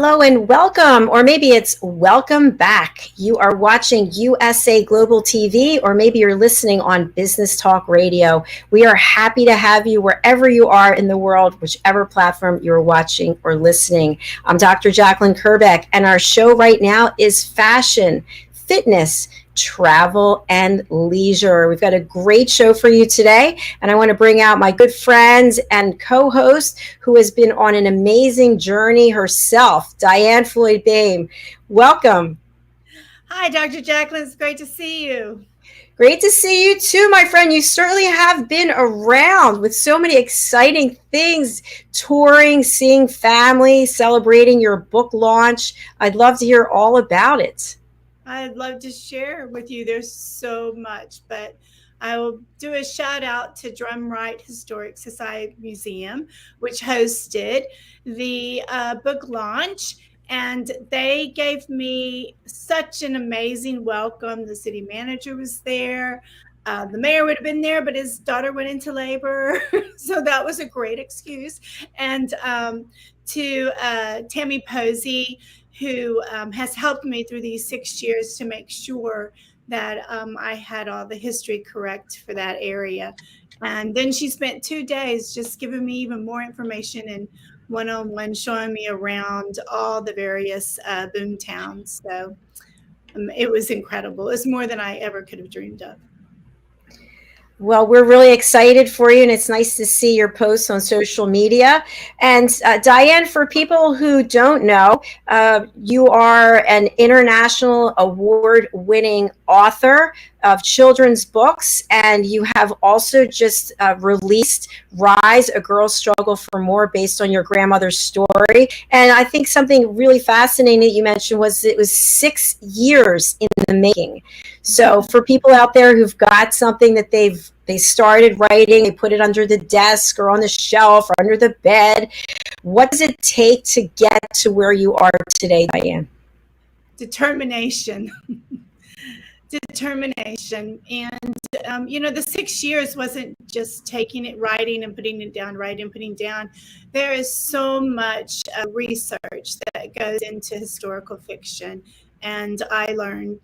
Hello and welcome, or maybe it's welcome back. You are watching USA Global TV, or maybe you're listening on Business Talk Radio. We are happy to have you wherever you are in the world, whichever platform you're watching or listening. I'm Dr. Jacalyn Kerbeck, and our show right now is fashion, fitness, travel, and leisure. We've got a great show for you today, and I want to bring out my good friends and co-host who has been on an amazing journey herself, Diann Floyd Boehm. Welcome. Hi, Dr. Jacalyn. It's great to see you. Great to see you too, my friend. You certainly have been around with so many exciting things, touring, seeing family, celebrating your book launch. I'd love to hear all about it. I'd love to share with you. There's so much, but I will do a shout out to Drumright Historic Society Museum, which hosted the book launch. And they gave me such an amazing welcome. The city manager was there. The mayor would have been there, but his daughter went into labor. So that was a great excuse. And to Tammy Posey, who has helped me through these 6 years to make sure that I had all the history correct for that area. And then she spent 2 days just giving me even more information and one-on-one showing me around all the various boom towns. So it was incredible. It's more than I ever could have dreamed of. Well, we're really excited for you, and it's nice to see your posts on social media. And Diann, for people who don't know, you are an international award-winning author of children's books, and you have also just released Rise, A Girl's Struggle for More, based on your grandmother's story. And I think something really fascinating that you mentioned was it was 6 years in the making. So for people out there who've got something that they started writing, they put it under the desk or on the shelf or under the bed, what does it take to get to where you are today, Diann? Determination. Determination. And, the 6 years wasn't just taking it, writing and putting it down, writing and putting down. There is so much research that goes into historical fiction. And I learned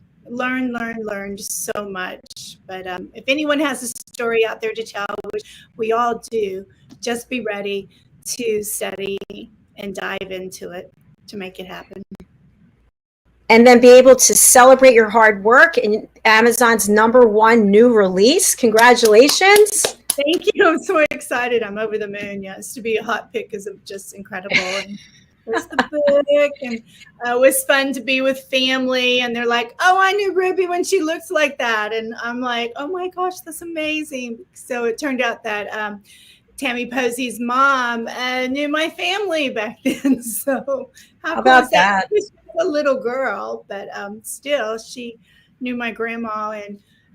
so much. But if anyone has a story out there to tell, which we all do, just be ready to study and dive into it to make it happen. And then be able to celebrate your hard work in Amazon's #1 new release. Congratulations. Thank you. I'm so excited. I'm over the moon. Yes, to be a hot pick is just incredible. And there's the book, and it was fun to be with family. And they're like, "Oh, I knew Ruby when she looks like that." And I'm like, "Oh my gosh, that's amazing." So it turned out that Tammy Posey's mom knew my family back then. So how about that? She was a little girl, but still, she knew my grandma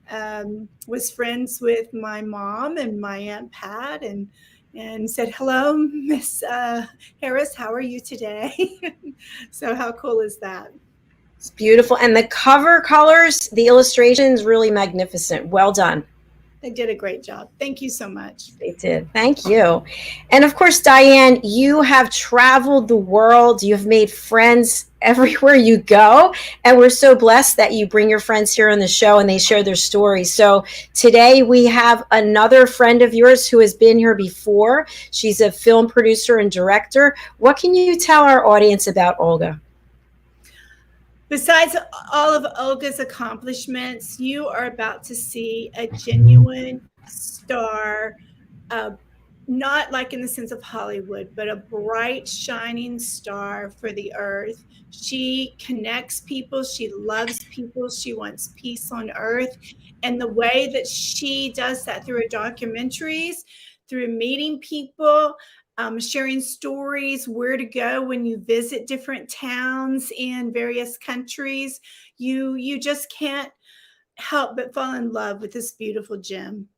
and was friends with my mom and my Aunt Pat, and said, "Hello, Miss Harris, how are you today?" So how cool is that? It's beautiful. And the cover colors, the illustrations, really magnificent. Well done. They did a great job. Thank you so much. They did. Thank you. And of course, Diann, you have traveled the world. You've made friends everywhere you go. And we're so blessed that you bring your friends here on the show and they share their stories. So today we have another friend of yours who has been here before. She's a film producer and director. What can you tell our audience about Olga? Besides all of Olga's accomplishments, you are about to see a genuine star, not like in the sense of Hollywood, but a bright, shining star for the earth. She connects people. She loves people. She wants peace on earth. And the way that she does that through her documentaries, through meeting people, sharing stories, where to go when you visit different towns in various countries. You just can't help but fall in love with this beautiful gem.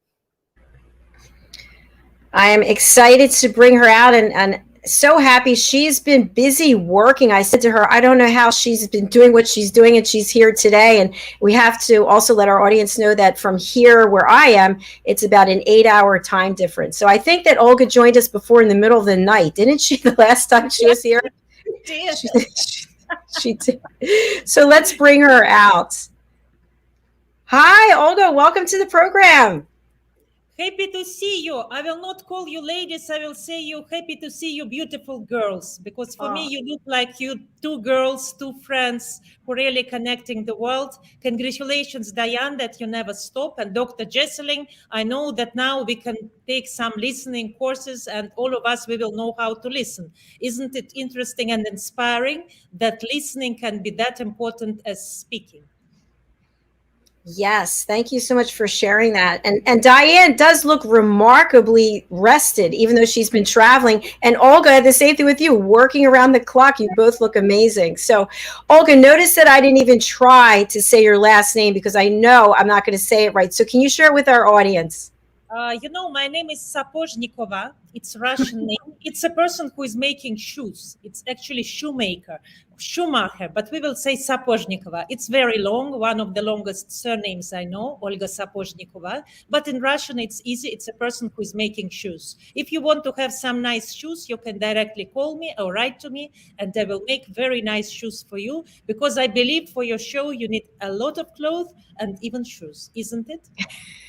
I am excited to bring her out and so happy. She's been busy working. I said to her, I don't know how she's been doing what she's doing, and she's here today. And we have to also let our audience know that from here where I am, it's about an 8-hour time difference. So I think that Olga joined us before in the middle of the night, didn't she, the last time she was here? did. She, she did. So let's bring her out. Hi, Olga. Welcome to the program. Happy to see you. I will not call you ladies. I will say you happy to see you beautiful girls. Because for me, you look like you two girls, two friends who really connecting the world. Congratulations, Diann, that you never stop. And Dr. Jacalyn, I know that now we can take some listening courses and all of us, we will know how to listen. Isn't it interesting and inspiring that listening can be that important as speaking? Yes, thank you so much for sharing that. And Diann does look remarkably rested, even though she's been traveling. And Olga, the same thing with you, working around the clock. You both look amazing. So, Olga, notice that I didn't even try to say your last name because I know I'm not going to say it right. So, can you share it with our audience? My name is Sapozhnikova. It's Russian name. It's a person who is making shoes. It's actually shoemaker, but we will say Sapozhnikova. It's very long, one of the longest surnames I know, Olga Sapozhnikova. But in Russian, it's easy. It's a person who is making shoes. If you want to have some nice shoes, you can directly call me or write to me, and I will make very nice shoes for you, because I believe for your show, you need a lot of clothes and even shoes, isn't it?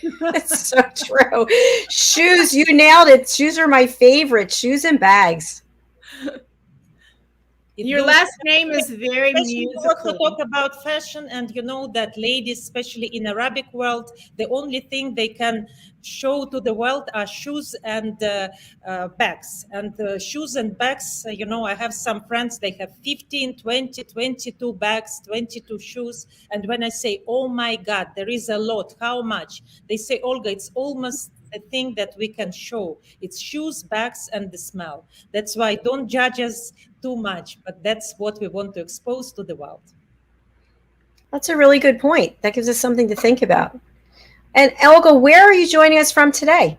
It's so true. Shoes, you nailed it. Shoes are my favorite. Shoes and bags. Your last name is very We also musical. talk about fashion, and you know that ladies, especially in Arabic world, the only thing they can show to the world are shoes and bags. And shoes and bags, I have some friends, they have 15, 20, 22 bags, 22 shoes. And when I say, oh my God, there is a lot, how much? They say, Olga, it's almost a thing that we can show. It's shoes, bags, and the smell. That's why don't judge us too much, but that's what we want to expose to the world. That's a really good point. That gives us something to think about. And Olga, where are you joining us from today?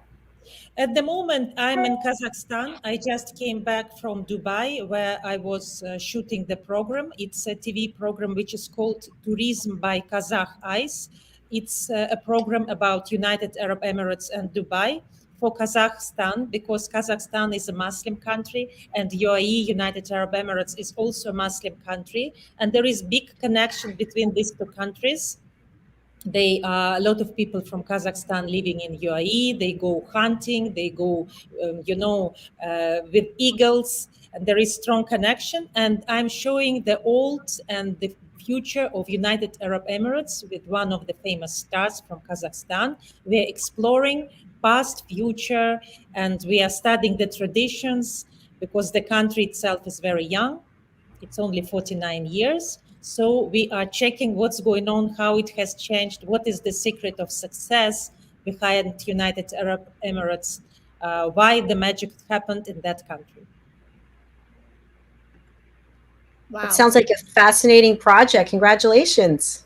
At the moment, I'm in Kazakhstan. I just came back from Dubai, where I was shooting the program. It's a TV program which is called Tourism by Kazakh Eyes. It's a program about United Arab Emirates and Dubai for Kazakhstan, because Kazakhstan is a Muslim country and UAE, United Arab Emirates, is also a Muslim country. And there is big connection between these two countries. They are a lot of people from Kazakhstan living in UAE. They go hunting. They go, with eagles, and there is strong connection. And I'm showing the old and the future of United Arab Emirates with one of the famous stars from Kazakhstan. We're exploring past, future, and we are studying the traditions, because the country itself is very young. It's only 49 years. So we are checking what's going on, how it has changed, what is the secret of success behind United Arab Emirates, why the magic happened in that country. Wow. It sounds like a fascinating project. Congratulations.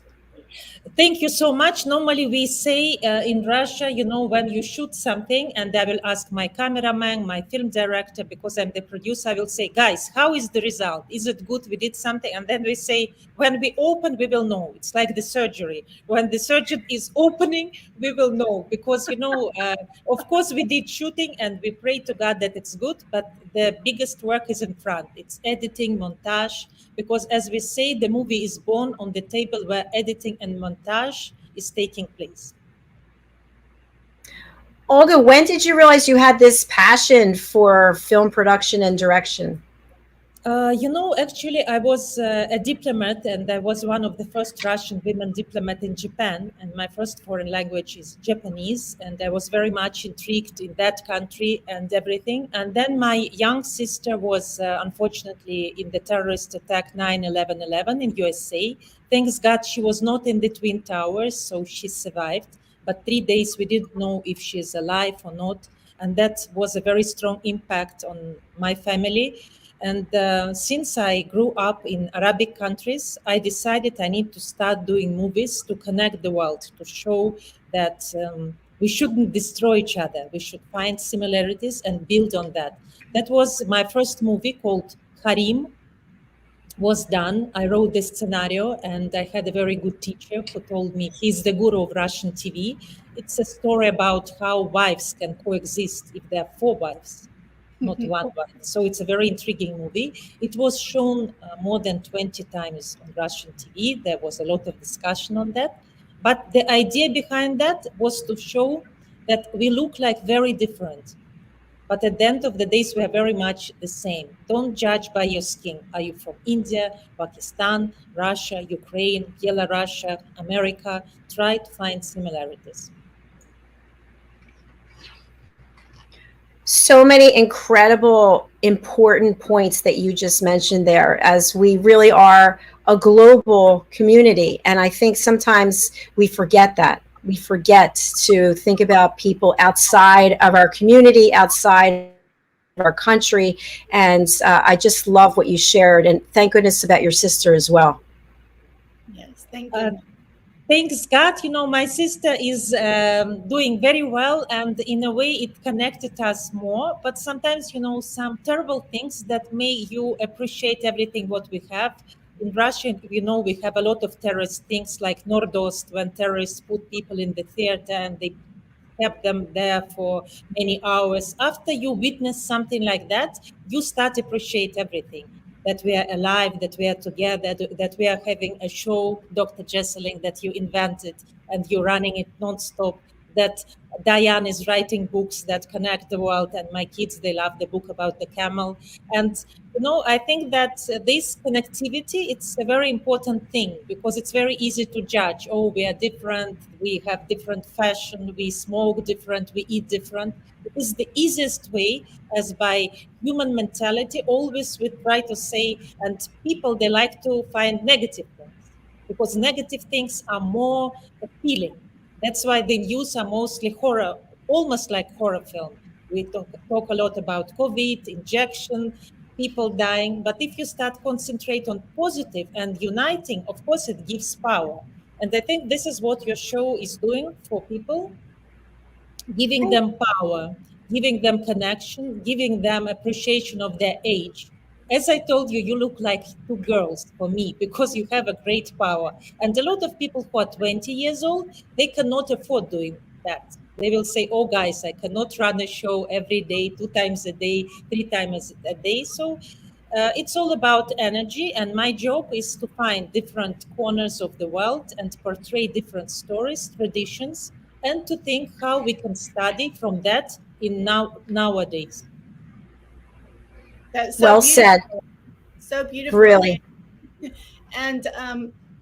Thank you so much. Normally we say in Russia, when you shoot something, and I will ask my cameraman, my film director, because I'm the producer, I will say, guys, how is the result? Is it good? We did something. And then we say, when we open, we will know. It's like the surgery. When the surgeon is opening, we will know. Because, of course, we did shooting and we pray to God that it's good. But the biggest work is in front. It's editing, montage. Because as we say, the movie is born on the table where editing and montage is taking place. Olga, when did you realize you had this passion for film production and direction? Actually, I was a diplomat, and I was one of the first Russian women diplomat in Japan. And my first foreign language is Japanese. And I was very much intrigued in that country and everything. And then my young sister was unfortunately in the terrorist attack 9/11 in USA. Thanks God she was not in the Twin Towers, so she survived. But 3 days we didn't know if she's alive or not. And that was a very strong impact on my family. And since I grew up in Arabic countries, I decided I need to start doing movies to connect the world, to show that we shouldn't destroy each other. We should find similarities and build on that. That was my first movie called Karim. Was done. I wrote the scenario, and I had a very good teacher who told me he's the guru of Russian TV. It's a story about how wives can coexist if there are 4 wives. not one wife. So it's a very intriguing movie. It was shown more than 20 times on Russian TV. There was a lot of discussion on that. But the idea behind that was to show that we look like very different. But at the end of the days, we are very much the same. Don't judge by your skin. Are you from India, Pakistan, Russia, Ukraine, Belarus, America? Try to find similarities. So many incredible, important points that you just mentioned there, as we really are a global community. And I think sometimes we forget that. We forget to think about people outside of our community, outside of our country. And I just love what you shared. And thank goodness about your sister as well. Yes, thank you. Thanks, God. My sister is doing very well, and in a way, it connected us more. But sometimes, some terrible things that make you appreciate everything what we have. In Russia, we have a lot of terrorist things like Nordost, when terrorists put people in the theater and they kept them there for many hours. After you witness something like that, you start to appreciate everything. That we are alive, that we are together, that we are having a show, Dr. Jacalyn, that you invented and you're running it nonstop, that Diann is writing books that connect the world, and my kids, they love the book about the camel. And I think that this connectivity, it's a very important thing, because it's very easy to judge. Oh, we are different, we have different fashion, we smoke different, we eat different. It is the easiest way, as by human mentality, always we try to say, and people, they like to find negative things, because negative things are more appealing. That's why the news are mostly horror, almost like horror film. We talk a lot about COVID, injection, people dying. But if you start concentrate on positive and uniting, of course, it gives power. And I think this is what your show is doing for people, giving them power, giving them connection, giving them appreciation of their age. As I told you, you look like two girls for me, because you have a great power. And a lot of people who are 20 years old, they cannot afford doing that. They will say, oh, guys, I cannot run a show every day, 2 times a day, 3 times a day. So it's all about energy. And my job is to find different corners of the world and portray different stories, traditions, and to think how we can study from that in nowadays. That's so Well beautiful. said. So beautiful. Really. And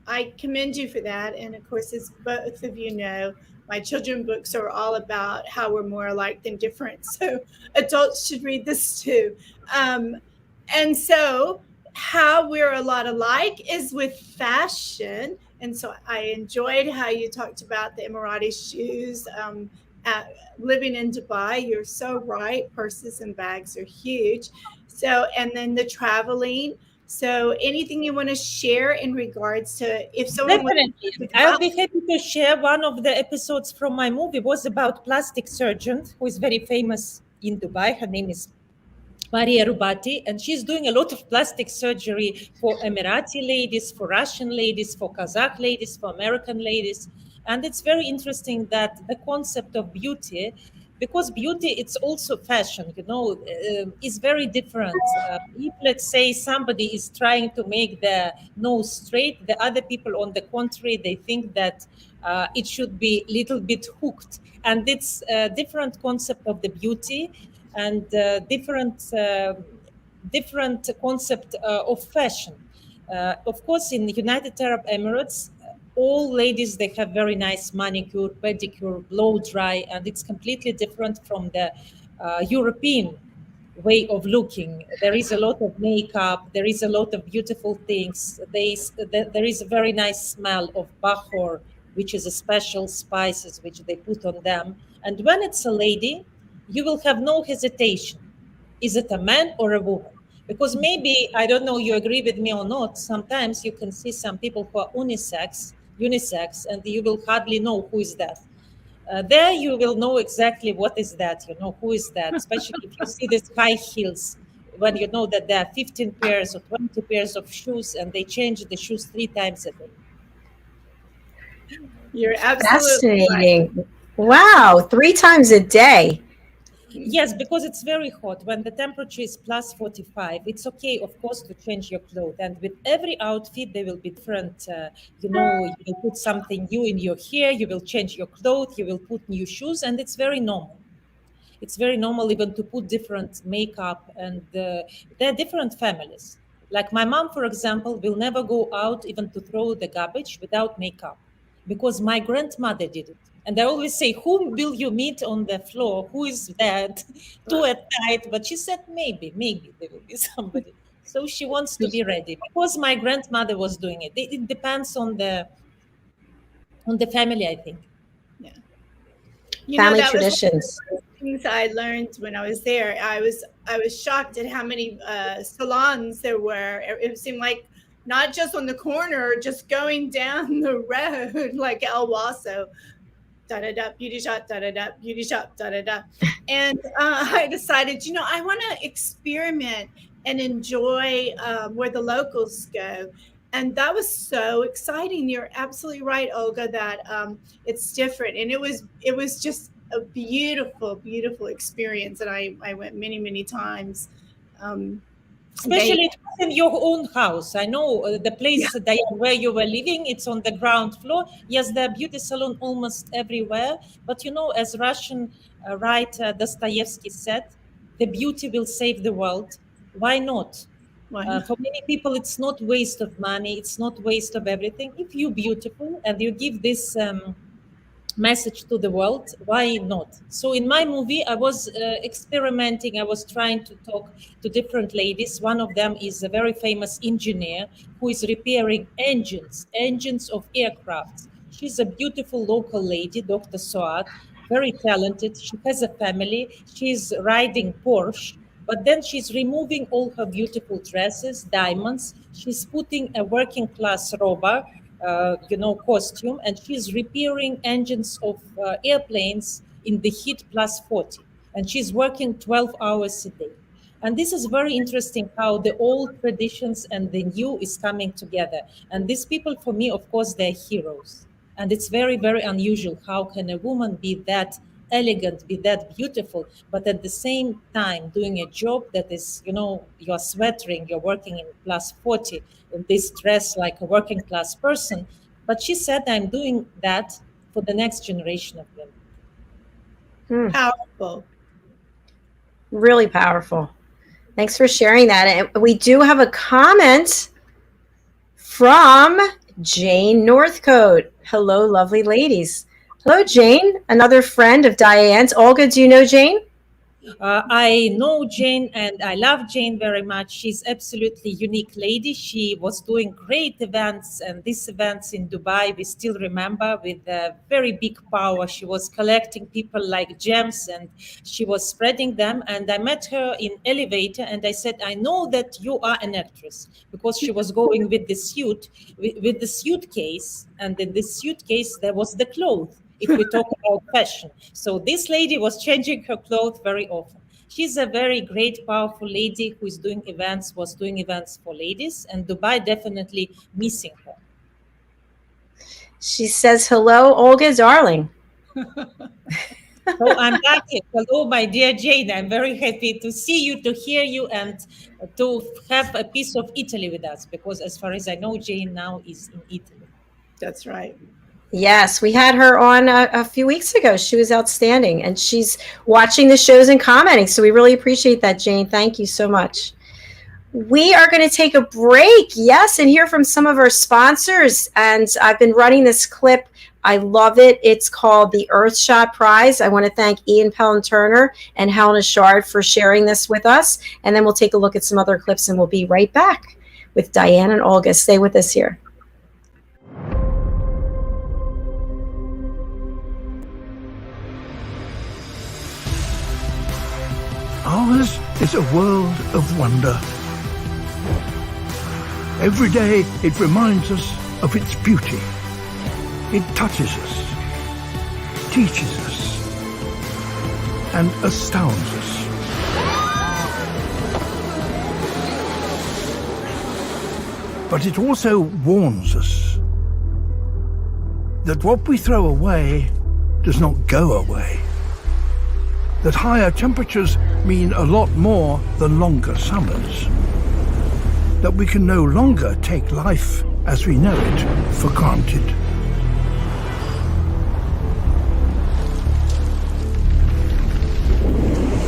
I commend you for that. And of course, as both of you know, my children books are all about how we're more alike than different. So adults should read this too. And so how we're a lot alike is with fashion. And so I enjoyed how you talked about the Emirati shoes. Living in Dubai, you're so right. Purses and bags are huge. So, and then the traveling. So, anything you want to share in regards to if someone Definitely. I'll be happy to share. One of the episodes from my movie was about plastic surgeon who is very famous in Dubai. Her name is Maria Rubati, and she's doing a lot of plastic surgery for Emirati ladies, for Russian ladies, for Kazakh ladies, for American ladies. And it's very interesting that the concept of beauty, because beauty, it's also fashion, is very different. If, let's say, somebody is trying to make the nose straight, the other people, on the contrary, they think that it should be a little bit hooked. And it's a different concept of the beauty, and different concept of fashion. Of course, in the United Arab Emirates, all ladies, they have very nice manicure, pedicure, blow dry, and it's completely different from the European way of looking. There is a lot of makeup, there is a lot of beautiful things. There is a very nice smell of bahor, which is a special spices which they put on them. And when it's a lady, you will have no hesitation. Is it a man or a woman? Because maybe, I don't know, you agree with me or not, sometimes you can see some people who are unisex, and you will hardly know who is that. There you will know exactly what is that, who is that, especially if you see these high heels, when you know that there are 15 pairs or 20 pairs of shoes, and they change the shoes 3 times a day. You're absolutely fascinating. right. Wow, 3 times a day. Yes, because it's very hot. When the temperature is plus 45, it's okay, of course, to change your clothes. And with every outfit, there will be different, you will put something new in your hair, you will change your clothes, you will put new shoes, and it's very normal. It's very normal even to put different makeup, and there are different families. Like my mom, for example, will never go out even to throw the garbage without makeup, because my grandmother did it. And I always say, who will you meet on the floor? Who is that? Too at night. But she said, maybe there will be somebody. So she wants to be ready because my grandmother was doing it. It depends on the family, I think. Yeah. Family that traditions. Was things I learned when I was there. I was shocked at how many salons there were. It seemed like not just on the corner, just going down the road like El Waso. Da-da-da, beauty shop, da-da-da, beauty shop, da-da-da. And I decided, I want to experiment and enjoy where the locals go. And that was so exciting. You're absolutely right, Olga, that it's different. And it was just a beautiful, beautiful experience. And I went many, many times. Especially it was in your own house. I know the place, Diann, where you were living, it's on the ground floor. Yes, there are beauty salons almost everywhere. But, as Russian writer Dostoevsky said, the beauty will save the world. Why not? For many people, it's not waste of money. It's not waste of everything. If you're beautiful and you give this message to the world, why not? So in my movie, I was experimenting. I was trying to talk to different ladies. One of them is a very famous engineer who is repairing engines of aircrafts. She's a beautiful local lady, Dr. Soad, very talented. She has a family. She's riding Porsche, but then she's removing all her beautiful dresses, diamonds. She's putting a working class robe, costume, and she's repairing engines of airplanes in the heat plus 40. And she's working 12 hours a day. And this is very interesting how the old traditions and the new is coming together. And these people, for me, of course, they're heroes. And it's very, very unusual. How can a woman be that elegant, be that beautiful, but at the same time doing a job that is, you're sweating, you're working in plus 40, in this dress like a working class person. But she said, I'm doing that for the next generation of women. Powerful. Really powerful. Thanks for sharing that. And we do have a comment from Jane Northcote. Hello, lovely ladies. Hello, Jane, another friend of Diann's. Olga, do you know Jane? I know Jane and I love Jane very much. She's absolutely unique lady. She was doing great events, and these events in Dubai, we still remember, with a very big power. She was collecting people like gems and she was spreading them. And I met her in elevator and I said, I know that you are an actress, because she was going with the suit, with the suitcase. And in this suitcase, there was the clothes, if we talk about fashion. So this lady was changing her clothes very often. She's a very great, powerful lady who is was doing events for ladies, and Dubai definitely missing her. She says, hello, Olga, darling. So I'm back. Hello, my dear Jane. I'm very happy to see you, to hear you, and to have a piece of Italy with us, because as far as I know, Jane now is in Italy. That's right. Yes, we had her on a few weeks ago. She was outstanding, and she's watching the shows and commenting. So we really appreciate that, Jane. Thank you so much. We are going to take a break, yes, and hear from some of our sponsors. And I've been running this clip. I love it. It's called the Earthshot Prize. I want to thank Ian Pellin-Turner and Helena Shard for sharing this with us. And then we'll take a look at some other clips, and we'll be right back with Diann and Olga. Stay with us here. Ours is a world of wonder. Every day it reminds us of its beauty. It touches us, teaches us, and astounds us. But it also warns us that what we throw away does not go away. that higher temperatures mean a lot more than longer summers. That we can no longer take life as we know it for granted.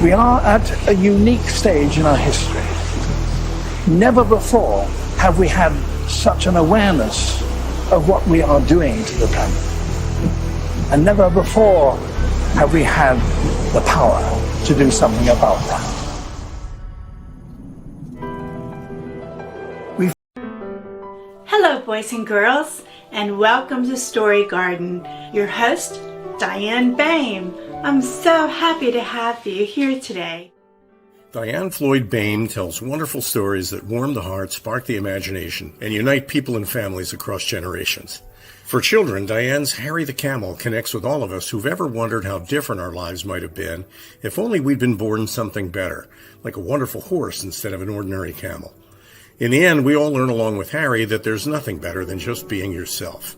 We are at a unique stage in our history. Never before have we had such an awareness of what we are doing to the planet. And never before have we had the power to do something about that. Hello, boys and girls, and welcome to Story Garden. Your host, Diann Boehm. I'm so happy to have you here today. Diann Floyd Boehm tells wonderful stories that warm the heart, spark the imagination, and unite people and families across generations. For children, Diann's Harry the Camel connects with all of us who've ever wondered how different our lives might have been if only we'd been born something better, like a wonderful horse instead of an ordinary camel. In the end, we all learn along with Harry that there's nothing better than just being yourself.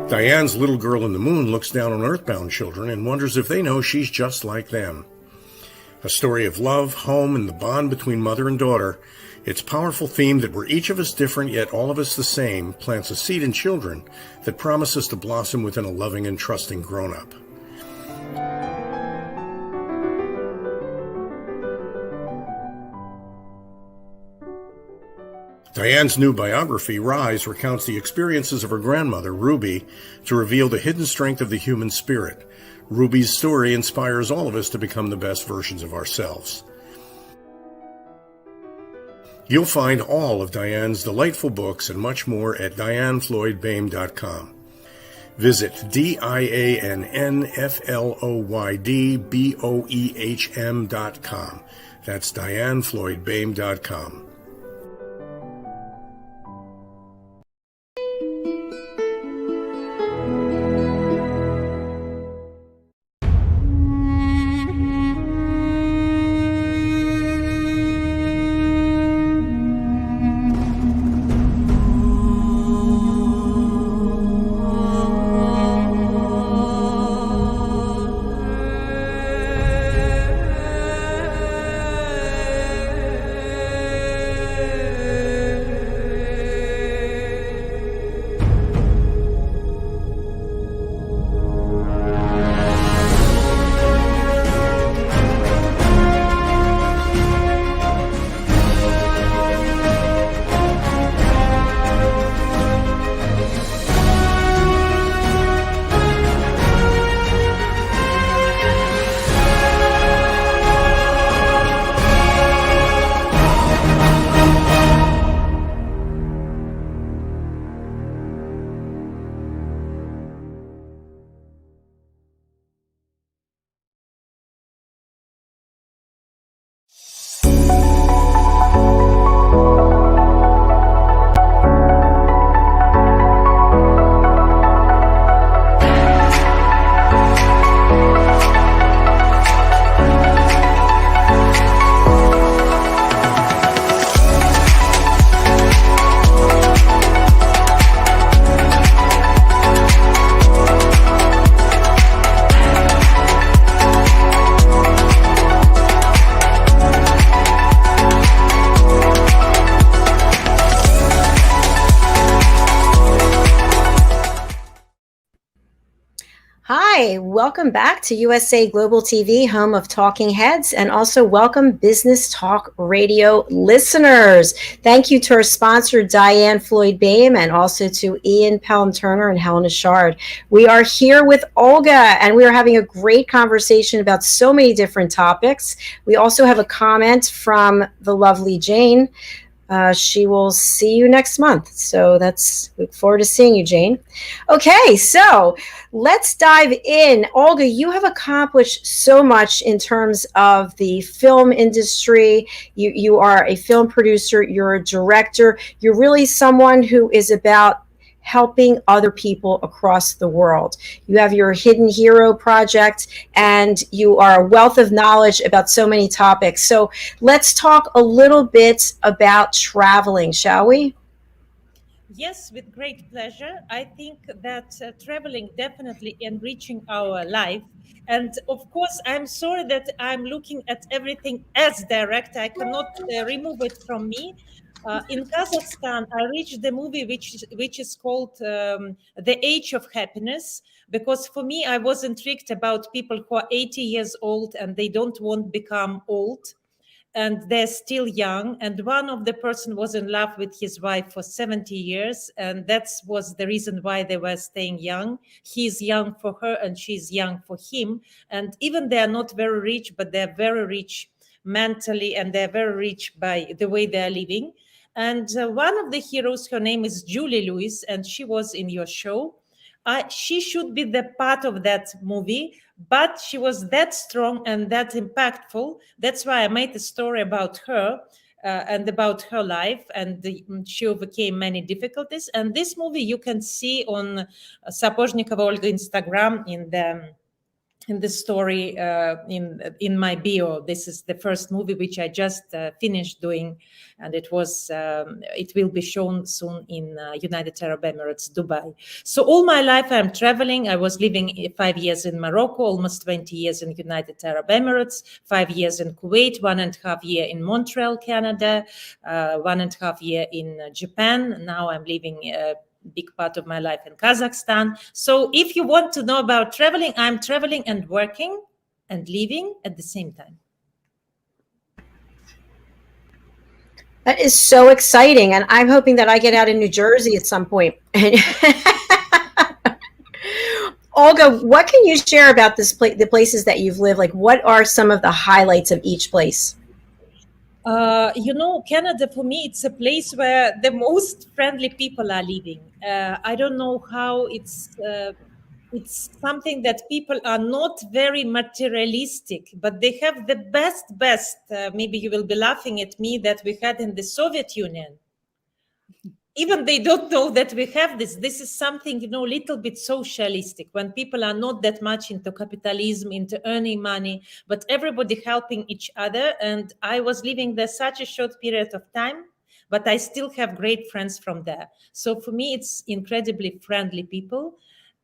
Diann's Little Girl in the Moon looks down on earthbound children and wonders if they know she's just like them. A story of love, home, and the bond between mother and daughter, its powerful theme that we're each of us different yet all of us the same plants a seed in children that promises to blossom within a loving and trusting grown-up. Diann's new biography, Rise, recounts the experiences of her grandmother, Ruby, to reveal the hidden strength of the human spirit. Ruby's story inspires all of us to become the best versions of ourselves. You'll find all of Diann's delightful books and much more at DiannFloydBoehm.com. Visit DiannFloydBoehm.com. That's DiannFloydBoehm.com. Hi, welcome back to USA Global TV, home of Talking Heads, and also welcome Business Talk Radio listeners. Thank you to our sponsor, Diann Floyd Boehm, and also to Ian Pelham-Turner and Helena Shard. We are here with Olga, and we are having a great conversation about so many different topics. We also have a comment from the lovely Jane. She will see you next month. So look forward to seeing you, Jane. Okay, so let's dive in. Olga, you have accomplished so much in terms of the film industry. You are a film producer, you're a director, you're really someone who is about helping other people across the world. You have your Hidden Hero project, and you are a wealth of knowledge about so many topics. So let's talk a little bit about traveling, shall we? Yes, with great pleasure. I think that traveling definitely enriching our life. And of course, I'm sorry that I'm looking at everything as direct. I cannot remove it from me. In Kazakhstan, I reached the movie which is called The Age of Happiness, because for me, I was intrigued about people who are 80 years old and they don't want to become old, and they're still young, and one of the person was in love with his wife for 70 years, and that was the reason why they were staying young. He's young for her and she's young for him, and even they are not very rich, but they're very rich mentally, and they're very rich by the way they're living. And one of the heroes, her name is Julie Lewis, and she was in your show. She should be the part of that movie, but she was that strong and that impactful. That's why I made a story about her and about her life, and she overcame many difficulties. And this movie you can see on Sapozhnikova Olga Instagram in the story in my bio. This is the first movie which I just finished doing, and it will be shown soon in United Arab Emirates, Dubai. So all my life I'm traveling. I was living 5 years in Morocco, almost 20 years in United Arab Emirates, 5 years in Kuwait, 1.5 years in Montreal, Canada, 1.5 years in Japan. Now I'm living big part of my life in Kazakhstan. So if you want to know about traveling, I'm traveling and working and living at the same time. That is so exciting, and I'm hoping that I get out in New Jersey at some point. Olga, what can you share about the places that you've lived? Like, what are some of the highlights of each place? Canada for me, it's a place where the most friendly people are living. I don't know how it's something that people are not very materialistic, but they have the best. Maybe you will be laughing at me, that we had in the Soviet Union. Even they don't know that we have this. This is something, little bit socialistic, when people are not that much into capitalism, into earning money, but everybody helping each other. And I was living there such a short period of time, but I still have great friends from there. So for me, it's incredibly friendly people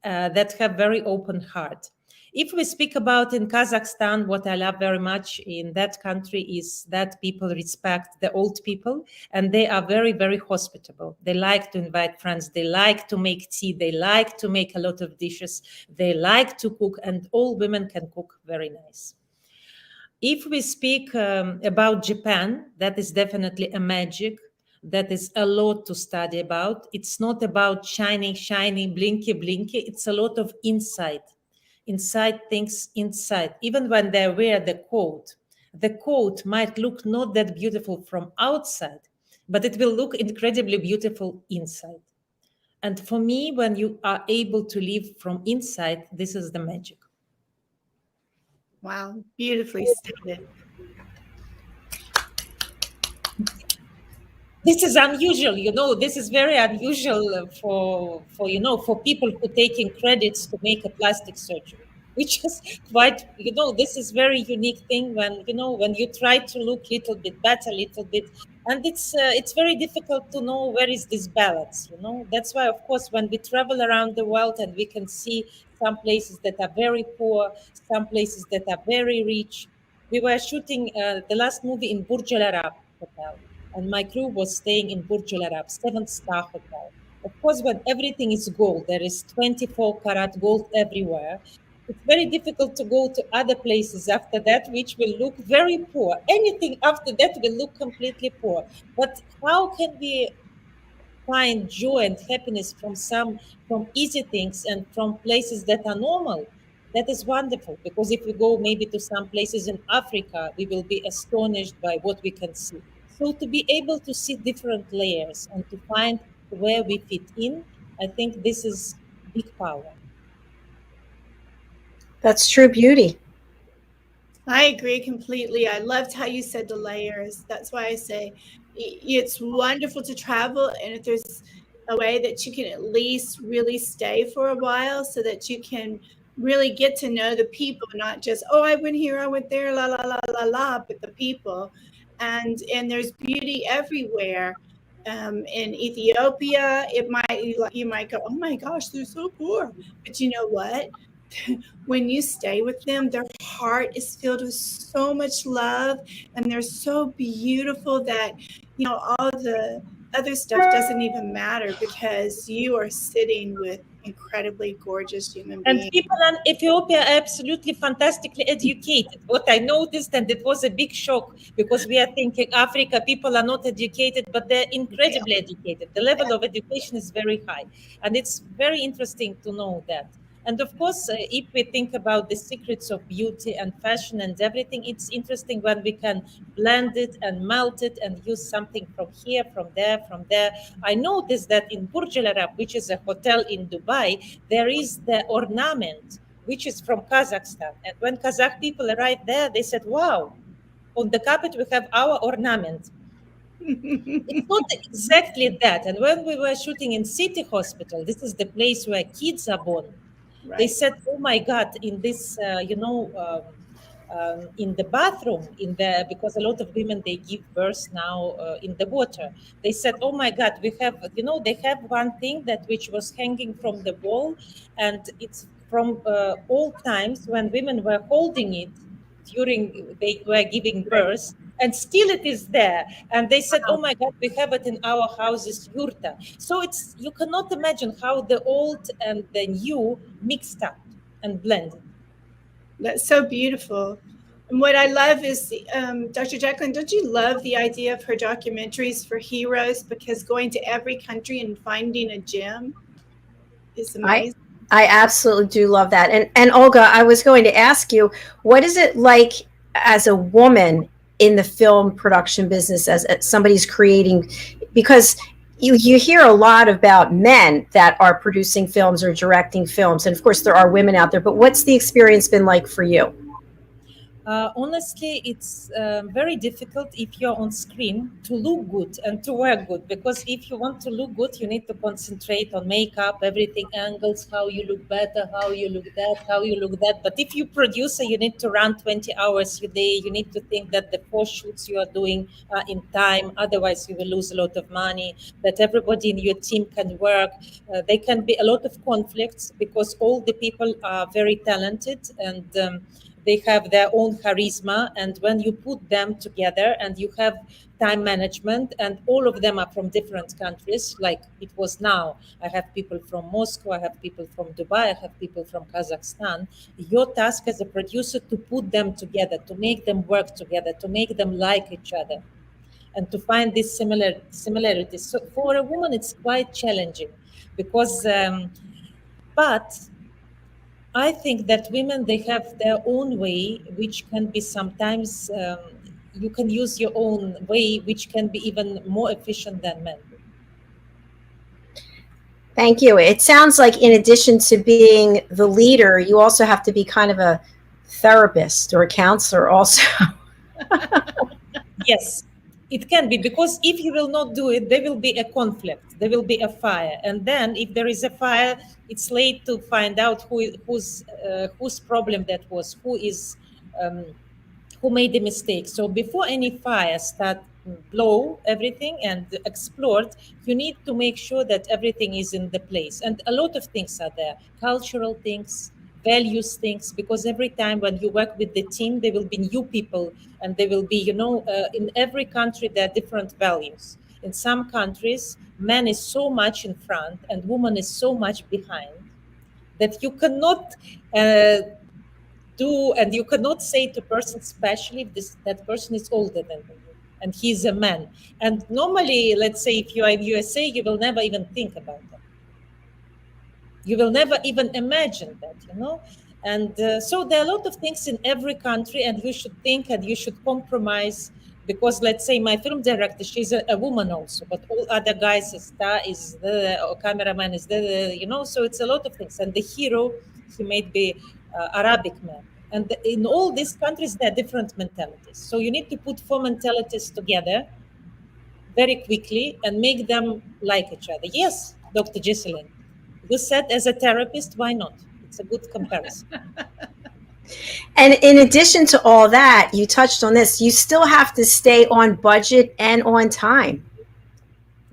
that have very open heart. If we speak about in Kazakhstan, what I love very much in that country is that people respect the old people, and they are very, very hospitable. They like to invite friends. They like to make tea. They like to make a lot of dishes. They like to cook, and all women can cook very nice. If we speak about Japan, that is definitely a magic. That is a lot to study about. It's not about shiny, blinky. It's a lot of insight. Inside things inside. Even when they wear the coat might look not that beautiful from outside, but it will look incredibly beautiful inside. And for me, when you are able to live from inside, this is the magic. Wow, beautifully stated. This is unusual, this is very unusual for people who taking credits to make a plastic surgery, which is quite, this is very unique thing when you try to look little bit better, and it's very difficult to know where is this balance. That's why, of course, when we travel around the world and we can see some places that are very poor, some places that are very rich. We were shooting the last movie in Burj Al Arab Hotel, and my crew was staying in Burj Al Arab, 7-star hotel. Of course, when everything is gold, there is 24 karat gold everywhere. It's very difficult to go to other places after that, which will look very poor. Anything after that will look completely poor. But how can we find joy and happiness from easy things and from places that are normal? That is wonderful, because if we go maybe to some places in Africa, we will be astonished by what we can see. So to be able to see different layers and to find where we fit in, I think this is big power. That's true beauty. I agree completely. I loved how you said the layers. That's why I say it's wonderful to travel. And if there's a way that you can at least really stay for a while so that you can really get to know the people, not just, oh, I went here, I went there, la, la, la, la, la, but the people. And there's beauty everywhere. In Ethiopia, you might go, oh my gosh, they're so poor. But you know what? When you stay with them, their heart is filled with so much love, and they're so beautiful that all the other stuff doesn't even matter because you are sitting with incredibly gorgeous human And beings. people in Ethiopia are absolutely fantastically educated. What I noticed, and it was a big shock because we are thinking Africa, people are not educated, but they're incredibly educated. The level of education is very high. And it's very interesting to know that. And of course, if we think about the secrets of beauty and fashion and everything, it's interesting when we can blend it and melt it and use something from here, from there, from there. I noticed that in Burj Al Arab, which is a hotel in Dubai, there is the ornament, which is from Kazakhstan. And when Kazakh people arrived there, they said, wow, on the carpet we have our ornament. It's not exactly that. And when we were shooting in City Hospital, this is the place where kids are born. They Right. said, "Oh my God!" In this, in the bathroom, because a lot of women they give birth now in the water. They said, "Oh my God, we have, they have one thing that which was hanging from the wall, and it's from old times when women were holding it during they were giving birth." And still it is there. And they said, oh my God, we have it in our houses, yurta. So you cannot imagine how the old and the new mixed up and blended. That's so beautiful. And what I love is, Dr. Jacalyn, don't you love the idea of her documentaries for heroes? Because going to every country and finding a gem is amazing. I absolutely do love that. And Olga, I was going to ask you, what is it like as a woman in the film production business, as somebody's creating, because you hear a lot about men that are producing films or directing films, and of course there are women out there, but what's the experience been like for you? Honestly, it's very difficult if you're on screen to look good and to work good, because if you want to look good, you need to concentrate on makeup, everything, angles, how you look better, how you look that, how you look that. But if you producer, you need to run 20 hours a day. You need to think that the 4 shoots you are doing are in time. Otherwise, you will lose a lot of money, that everybody in your team can work. There can be a lot of conflicts because all the people are very talented and they have their own charisma, and when you put them together and you have time management, and all of them are from different countries, like it was now, I have people from Moscow, I have people from Dubai, I have people from Kazakhstan. Your task as a producer to put them together, to make them work together, to make them like each other, and to find these similarities. So for a woman, it's quite challenging because, but I think that women, they have their own way, which can be sometimes, you can use your own way, which can be even more efficient than men. Thank you. It sounds like in addition to being the leader, you also have to be kind of a therapist or a counselor also. Yes, it can be, because if you will not do it, there will be a conflict, there will be a fire. And then if there is a fire, it's late to find out whose problem that was, who made the mistake. So before any fire start blow everything and explode, you need to make sure that everything is in the place. And a lot of things are there, cultural things, values things, because every time when you work with the team, there will be new people, and there will be, in every country, there are different values. In some countries, man is so much in front and woman is so much behind that you cannot and you cannot say to a person, especially if that person is older than you and he's a man. And normally, let's say if you are in USA, you will never even think about that. You will never even imagine that, And so there are a lot of things in every country, and you should think and you should compromise, because let's say my film director, she's a woman also, but all other guys, a star is or cameraman is so it's a lot of things. And the hero, he may be Arabic man. And in all these countries, there are different mentalities. So you need to put 4 mentalities together very quickly and make them like each other. Yes, Dr. Jacalyn, you said as a therapist, why not? It's a good comparison. And in addition to all that, you touched on this, you still have to stay on budget and on time.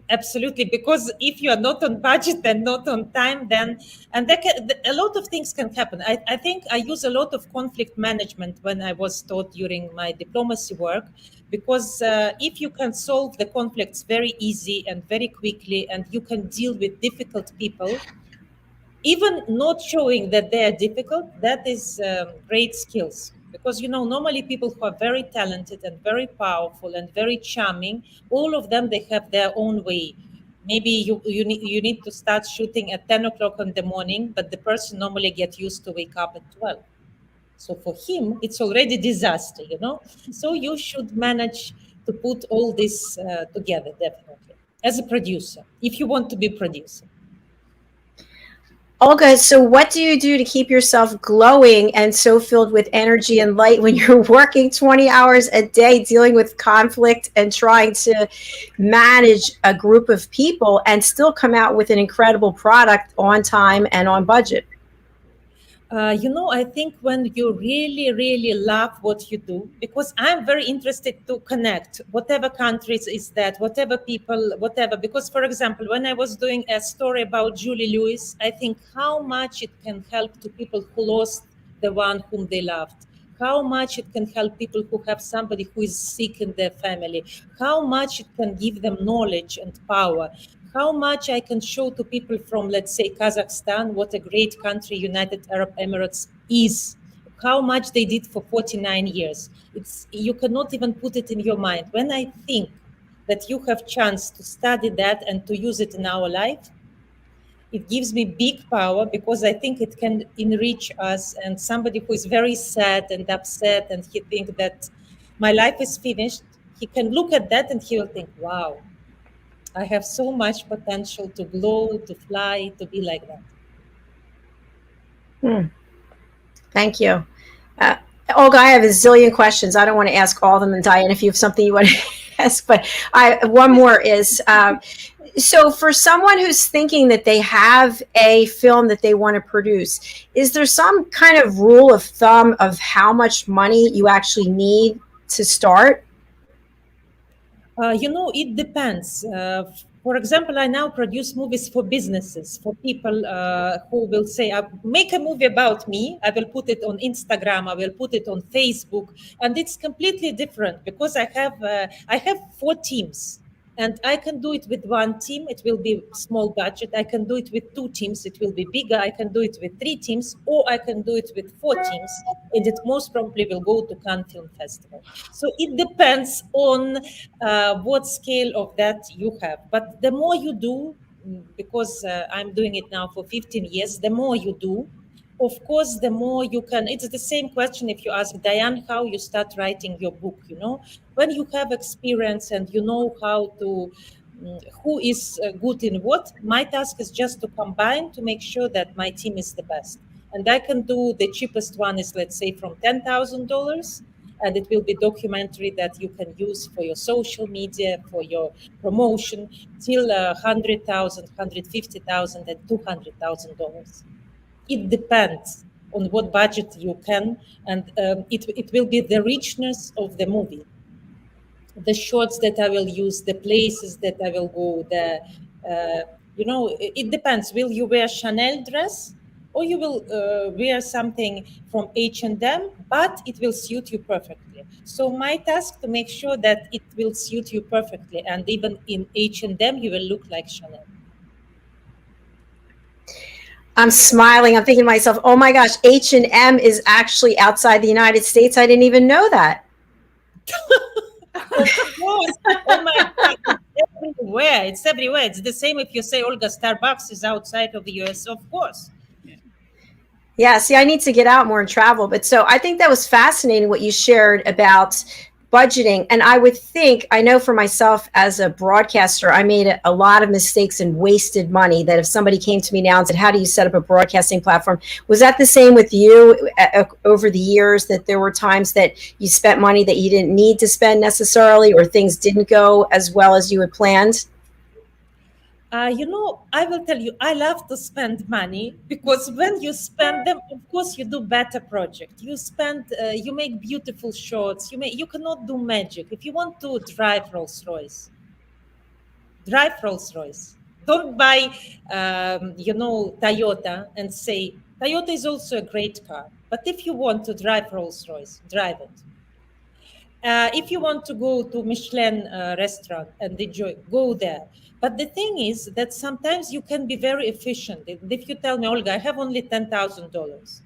Absolutely, because if you are not on budget and not on time, then a lot of things can happen. I think I use a lot of conflict management when I was taught during my diplomacy work, because if you can solve the conflicts very easy and very quickly, and you can deal with difficult people, even not showing that they are difficult, that is great skills. Because normally people who are very talented and very powerful and very charming, all of them, they have their own way. Maybe you need to start shooting at 10 o'clock in the morning, but the person normally get used to wake up at 12. So for him it's already disaster. So you should manage to put all this together, definitely, as a producer, if you want to be producer. Olga, so what do you do to keep yourself glowing and so filled with energy and light when you're working 20 hours a day dealing with conflict and trying to manage a group of people and still come out with an incredible product on time and on budget? I think when you really, really love what you do, because I'm very interested to connect whatever countries is that, whatever people, whatever. Because, for example, when I was doing a story about Julie Lewis, I think how much it can help to people who lost the one whom they loved. How much it can help people who have somebody who is sick in their family. How much it can give them knowledge and power. How much I can show to people from, let's say, Kazakhstan, what a great country United Arab Emirates is. How much they did for 49 years. You cannot even put it in your mind. When I think that you have chance to study that and to use it in our life, it gives me big power, because I think it can enrich us. And somebody who is very sad and upset and he think that my life is finished, he can look at that and he will think, wow, I have so much potential to glow, to fly, to be like that. Thank you. Olga, I have a zillion questions. I don't want to ask all of them. And Diann, if you have something you want to ask, but one more is, so for someone who's thinking that they have a film that they want to produce, is there some kind of rule of thumb of how much money you actually need to start? It depends. For example, I now produce movies for businesses, for people who will say, make a movie about me. I will put it on Instagram. I will put it on Facebook. And it's completely different, because I have 4 teams. And I can do it with 1 team. It will be small budget. I can do it with 2 teams. It will be bigger. I can do it with 3 teams, or I can do it with 4 teams. And it most probably will go to Cannes Film Festival. So it depends on what scale of that you have. But the more you do, because I'm doing it now for 15 years, the more you do, of course, the more you can. It's the same question if you ask Diann how you start writing your book. When you have experience and you know how to, who is good in what, my task is just to combine to make sure that my team is the best. And I can do the cheapest one is, let's say, from $10,000, and it will be documentary that you can use for your social media, for your promotion, till $100,000, $150,000, and $200,000. It depends on what budget you can, and it will be the richness of the movie, the shots that I will use, the places that I will go, it depends. Will you wear Chanel dress, or you will wear something from H&M, but it will suit you perfectly? So my task to make sure that it will suit you perfectly, and even in H&M you will look like Chanel. I'm smiling. I'm thinking to myself, oh my gosh, H&M is actually outside the United States. I didn't even know that. Of course. Oh my God. It's everywhere. It's the same if you say, Olga, Starbucks is outside of the US, of course. Yeah, see, I need to get out more and travel. But so I think that was fascinating what you shared about budgeting. And I would think, I know for myself as a broadcaster, I made a lot of mistakes and wasted money, that if somebody came to me now and said, how do you set up a broadcasting platform? Was that the same with you over the years, that there were times that you spent money that you didn't need to spend necessarily, or things didn't go as well as you had planned? I will tell you, I love to spend money, because when you spend them, of course, you do better project. You make beautiful shots. You cannot do magic. If you want to drive Rolls-Royce, Drive Rolls-Royce. Don't buy, Toyota and say, Toyota is also a great car. But if you want to drive Rolls-Royce, drive it. If you want to go to Michelin restaurant and enjoy, go there. But the thing is that sometimes you can be very efficient. If you tell me, Olga, I have only $10,000,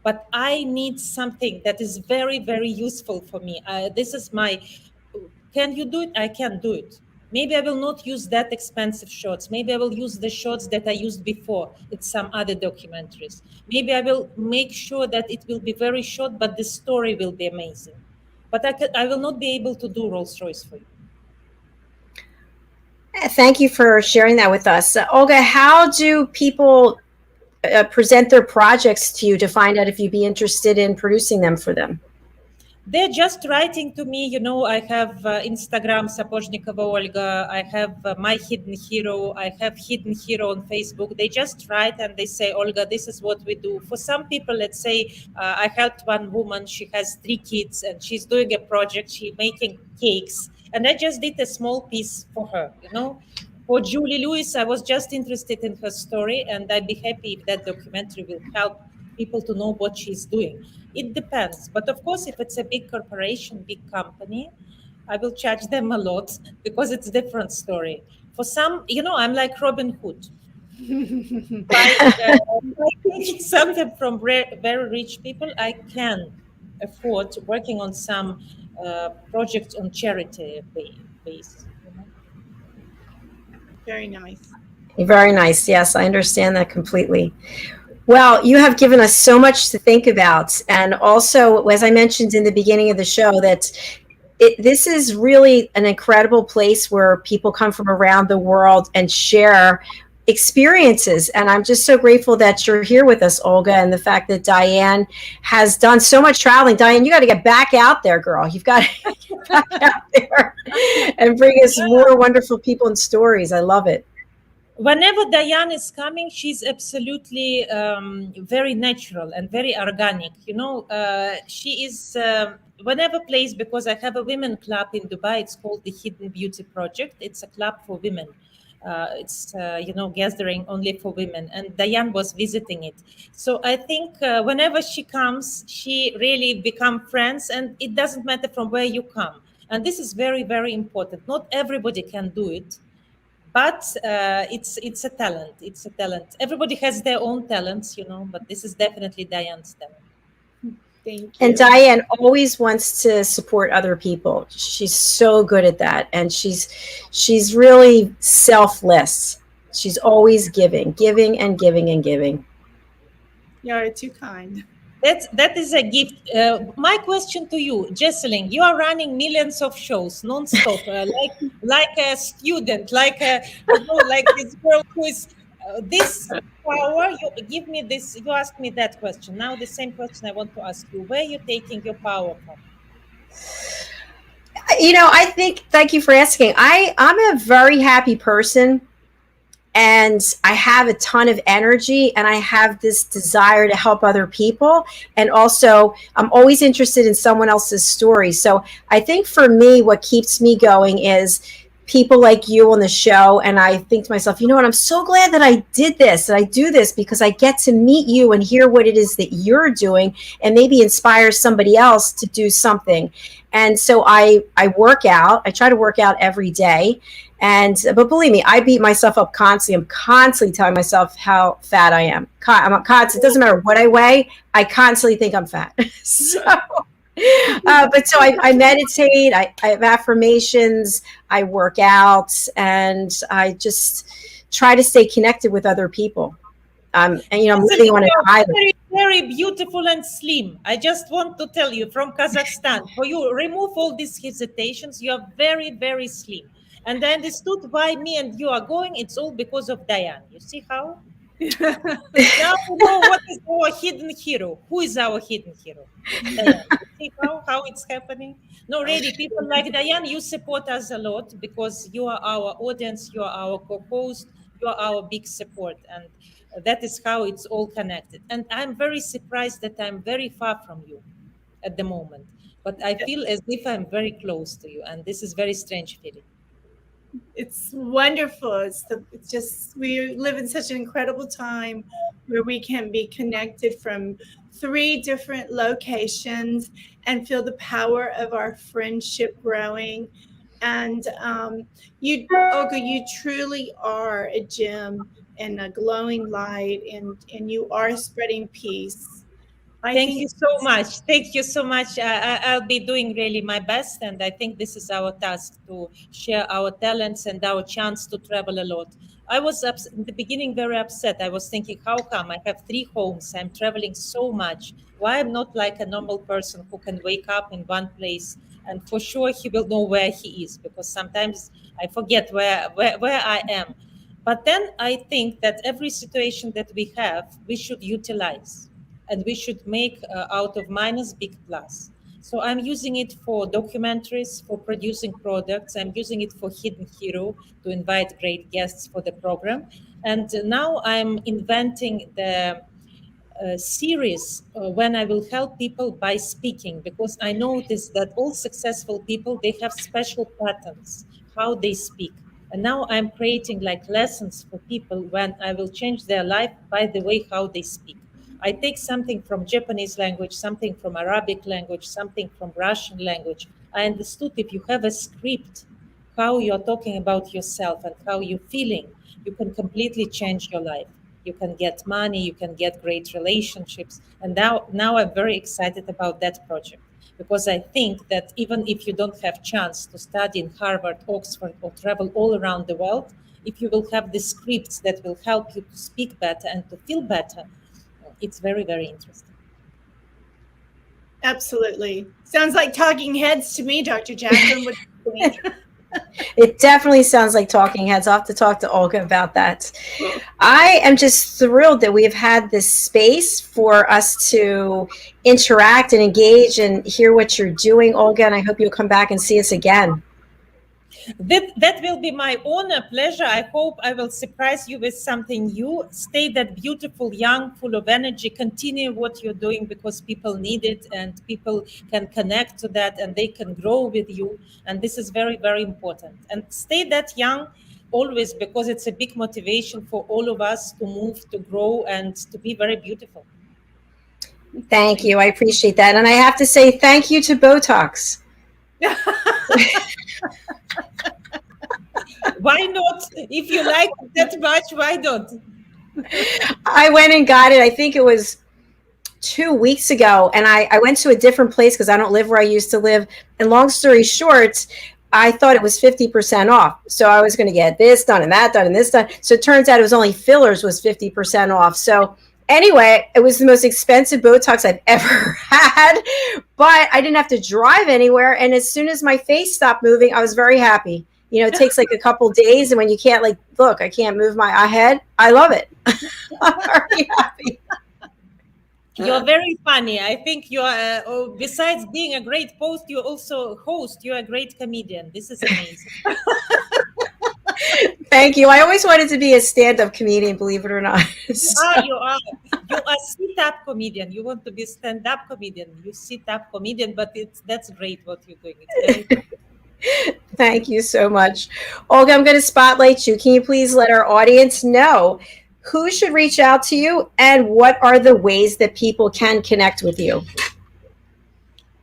but I need something that is very, very useful for me. This is my, can you do it? I can do it. Maybe I will not use that expensive shots. Maybe I will use the shots that I used before in some other documentaries. Maybe I will make sure that it will be very short, but the story will be amazing. But I will not be able to do Rolls-Royce for you. Thank you for sharing that with us. Olga, how do people present their projects to you to find out if you'd be interested in producing them for them? They're just writing to me. I have Instagram, Sapozhnikova Olga. I have My Hidden Hero. I have Hidden Hero on Facebook. They just write and they say, Olga, this is what we do. For some people, let's say, I helped one woman. She has 3 kids and she's doing a project. She's making cakes. And I just did a small piece for her, For Julie Lewis, I was just interested in her story. And I'd be happy if that documentary will help people to know what she's doing. It depends. But of course, if it's a big corporation, big company, I will charge them a lot because it's a different story. For some, I'm like Robin Hood. By taking something from very rich people, I can afford working on some projects on charity base. Very nice. Very nice. Yes, I understand that completely. Well, you have given us so much to think about. And also, as I mentioned in the beginning of the show, that this is really an incredible place where people come from around the world and share experiences. And I'm just so grateful that you're here with us, Olga, and the fact that Diann has done so much traveling. Diann, you got to get back out there, girl. You've got to get back out there and bring us more wonderful people and stories. I love it. Whenever Diann is coming, she's absolutely very natural and very organic. She is whenever place, because I have a women club in Dubai. It's called the Hidden Beauty Project. It's a club for women. It's gathering only for women, and Diann was visiting it. So I think whenever she comes, she really become friends, and it doesn't matter from where you come. And this is very, very important. Not everybody can do it. But it's a talent. It's a talent. Everybody has their own talents, but this is definitely Diann's talent. Thank you. And Diann always wants to support other people. She's so good at that. And she's really selfless. She's always giving and giving and giving. You are too kind. That is a gift. My question to you, Jacalyn, you are running millions of shows non-stop, like a student, like this girl who is this power. You give me this. You asked me that question. Now the same question I want to ask you: where are you taking your power from? I think. Thank you for asking. I'm a very happy person. And I have a ton of energy and I have this desire to help other people. And also, I'm always interested in someone else's story. So I think for me, what keeps me going is people like you on the show. And I think to myself, you know what, I'm so glad that I did this, that I do this, because I get to meet you and hear what it is that you're doing and maybe inspire somebody else to do something. And so I work out. I try to work out every day. But believe me, I beat myself up constantly. I'm constantly telling myself how fat I am. I'm constant. It doesn't matter what I weigh. I constantly think I'm fat. But so I meditate. I have affirmations. I work out, and I just try to stay connected with other people. I'm living on an island. Very, very beautiful and slim. I just want to tell you, from Kazakhstan, for you, remove all these hesitations. You are very, very slim. And I understood why me and you are going. It's all because of Diann. You see how? Now we know what is our hidden hero. Who is our hidden hero? Diann. You see how it's happening? No, really, people like Diann, you support us a lot because you are our audience, you are our co-host, you are our big support. And that is how it's all connected. And I'm very surprised that I'm very far from you at the moment. But I feel as if I'm very close to you. And this is very strange feeling. It's wonderful. It's just, we live in such an incredible time where we can be connected from 3 different locations and feel the power of our friendship growing. And Olga, you truly are a gem and a glowing light, and you are spreading peace. I Thank you think so much. Thank you so much. I'll be doing really my best. And I think this is our task to share our talents and our chance to travel a lot. I was in the beginning very upset. I was thinking, how come I have 3 homes? I'm traveling so much. Why I'm not like a normal person who can wake up in one place and for sure he will know where he is, because sometimes I forget where I am. But then I think that every situation that we have, we should utilize, and we should make out of minus big plus. So I'm using it for documentaries, for producing products. I'm using it for Hidden Hero to invite great guests for the program. And now I'm inventing the series when I will help people by speaking, because I noticed that all successful people, they have special patterns how they speak. And now I'm creating like lessons for people when I will change their life by the way how they speak. I take something from Japanese language, something from Arabic language, something from Russian language. I understood if you have a script, how you're talking about yourself and how you're feeling, you can completely change your life. You can get money, you can get great relationships. And now I'm very excited about that project, because I think that even if you don't have chance to study in Harvard, Oxford, or travel all around the world, if you will have the scripts that will help you to speak better and to feel better, it's very, very interesting. absolutely sounds like talking heads to me, Dr. Jacalyn. What do you think? It definitely sounds like talking heads. I'll have to talk to Olga about that. I am just thrilled that we have had this space for us to interact and engage and hear what you're doing, Olga. And I hope you'll come back and see us again. That will be my honor, pleasure. I hope I will surprise you with something new. Stay that beautiful, young, full of energy. Continue what you're doing, because people need it and people can connect to that and they can grow with you. And this is very, very important. And stay that young always, because it's a big motivation for all of us to move, to grow, and to be very beautiful. Thank you. I appreciate that. And I have to say thank you to Botox. Why not? If you like it that much, why not? I went and got it. I think it was 2 weeks ago. And I went to a different place because I don't live where I used to live. And long story short, I thought it was 50% off. So I was going to get this done and that done and this done. So it turns out it was only fillers was 50% off. So anyway, it was the most expensive Botox I've ever had, but I didn't have to drive anywhere. And as soon as my face stopped moving, I was very happy. You know, it takes like a couple days. And when you can't like, look, I can't move my head. I love it. I'm very happy. You're very funny. I think you are, besides being a great host, you also host. You're a great comedian. This is amazing. Thank you. I always wanted to be a stand-up comedian, believe it or not. You are. You are sit-up comedian. You want to be stand-up comedian. You sit-up comedian, but that's great what you're doing. It's very Thank you so much. Olga, I'm going to spotlight you. Can you please let our audience know who should reach out to you and what are the ways that people can connect with you?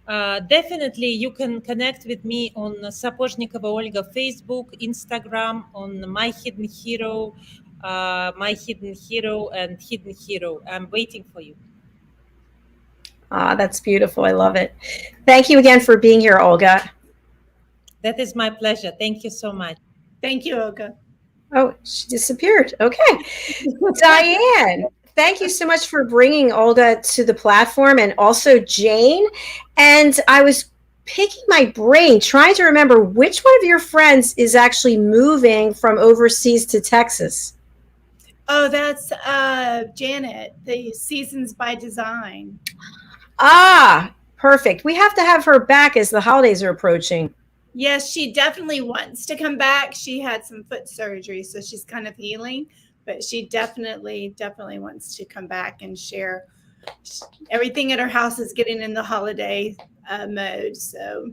Definitely, you can connect with me on Sapozhnikova Olga Facebook, Instagram, on My Hidden Hero, and Hidden Hero. I'm waiting for you. That's beautiful. I love it. Thank you again for being here, Olga. That is my pleasure. Thank you so much. Thank you, Olga. Oh, she disappeared. Okay. Diann, thank you so much for bringing Olga to the platform, and also Jane. And I was picking my brain, trying to remember which one of your friends is actually moving from overseas to Texas. Oh, that's Janet, the Seasons by Design. Ah, perfect. We have to have her back as the holidays are approaching. Yes, she definitely wants to come back. She had some foot surgery, so she's kind of healing, but she definitely wants to come back and share. Everything at her house is getting in the holiday mode. So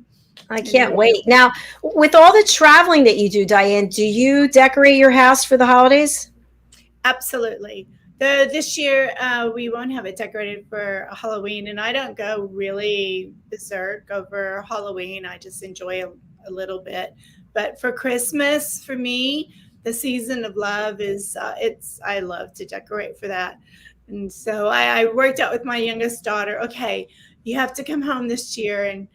I can't wait. Now, with all the traveling that you do, Diann, do you decorate your house for the holidays? Absolutely. This year, we won't have it decorated for Halloween, and I don't go really berserk over Halloween. I just enjoy a little bit. But for Christmas, for me, the season of love is I love to decorate for that. And so I worked out with my youngest daughter. Okay, you have to come home this year, and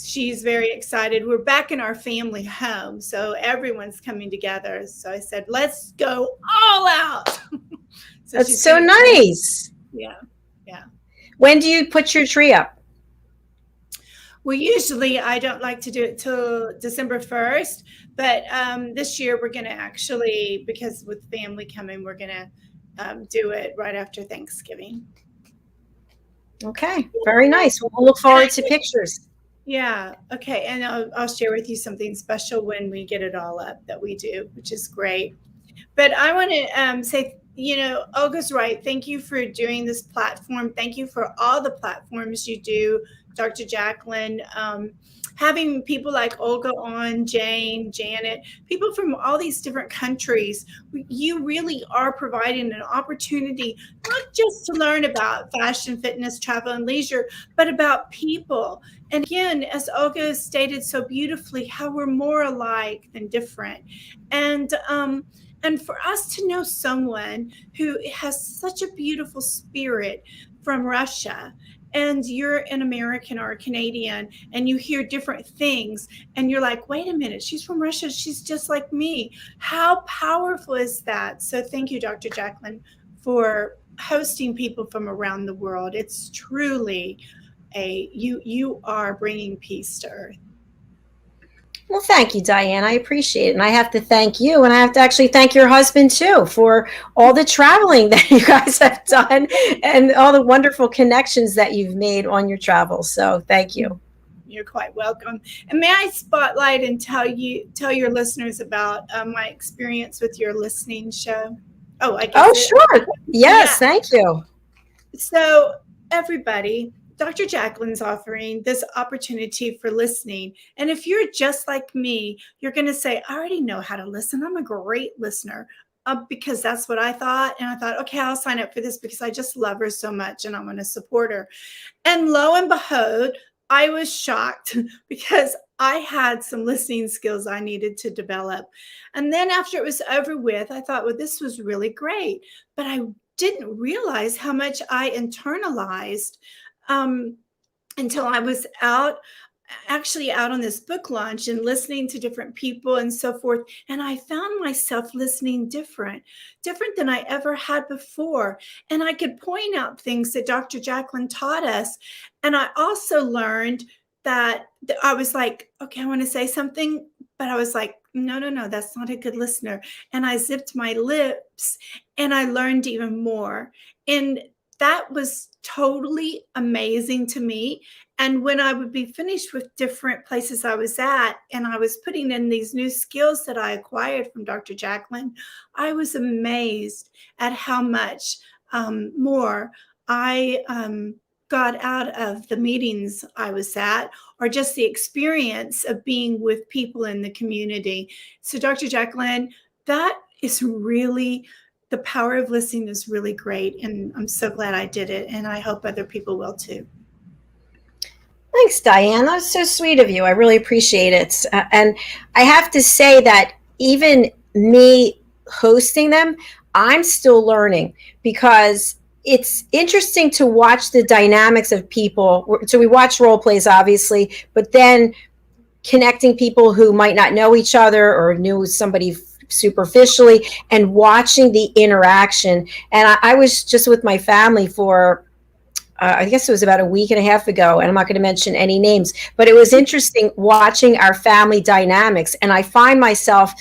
she's very excited. We're back in our family home, so everyone's coming together. So I said, let's go all out. So that's so nice. Yeah. Yeah. When do you put your tree up? Well, usually I don't like to do it till December 1st, but this year we're going to actually, because with family coming, we're going to do it right after Thanksgiving. Okay, very nice. We'll look forward to pictures. Yeah. Okay. And I'll share with you something special when we get it all up that we do, which is great. But I want to say, Olga's right. Thank you for doing this platform. Thank you for all the platforms you do, Dr. Jacalyn. Having people like Olga on, Jane, Janet, people from all these different countries, you really are providing an opportunity not just to learn about fashion, fitness, travel, and leisure, but about people. And again, as Olga stated so beautifully, how we're more alike than different. And for us to know someone who has such a beautiful spirit from Russia, and you're an American or a Canadian, and you hear different things, and you're like, wait a minute, she's from Russia. She's just like me. How powerful is that? So thank you, Dr. Jacalyn, for hosting people from around the world. It's truly you are bringing peace to Earth. Well, thank you, Diann. I appreciate it. And I have to thank you. And I have to actually thank your husband, too, for all the traveling that you guys have done and all the wonderful connections that you've made on your travels. So thank you. You're quite welcome. And may I spotlight and tell your listeners about my experience with your listening show? Oh, I guess. Oh, sure. Yes, yeah. Thank you. So everybody, Dr. Jacalyn's offering this opportunity for listening. And if you're just like me, you're going to say, I already know how to listen. I'm a great listener, because that's what I thought. And I thought, okay, I'll sign up for this because I just love her so much and I'm going to support her. And lo and behold, I was shocked because I had some listening skills I needed to develop. And then after it was over with, I thought, well, this was really great. But I didn't realize how much I internalized until I was actually out on this book launch and listening to different people and so forth. And I found myself listening different than I ever had before. And I could point out things that Dr. Jacalyn taught us. And I also learned that I was like, okay, I want to say something, but I was like, no, that's not a good listener. And I zipped my lips and I learned even more. And that was totally amazing to me. And when I would be finished with different places I was at, and I was putting in these new skills that I acquired from Dr. Jacalyn, I was amazed at how much more I got out of the meetings I was at, or just the experience of being with people in the community. So Dr. Jacalyn, that is really, the power of listening is really great. And I'm so glad I did it. And I hope other people will too. Thanks, Diann. That's so sweet of you. I really appreciate it. And I have to say that even me hosting them, I'm still learning, because it's interesting to watch the dynamics of people. So we watch role plays, obviously, but then connecting people who might not know each other or knew somebody superficially, and watching the interaction. And I was just with my family for I guess it was about a week and a half ago, and I'm not going to mention any names, but it was interesting watching our family dynamics. And I find myself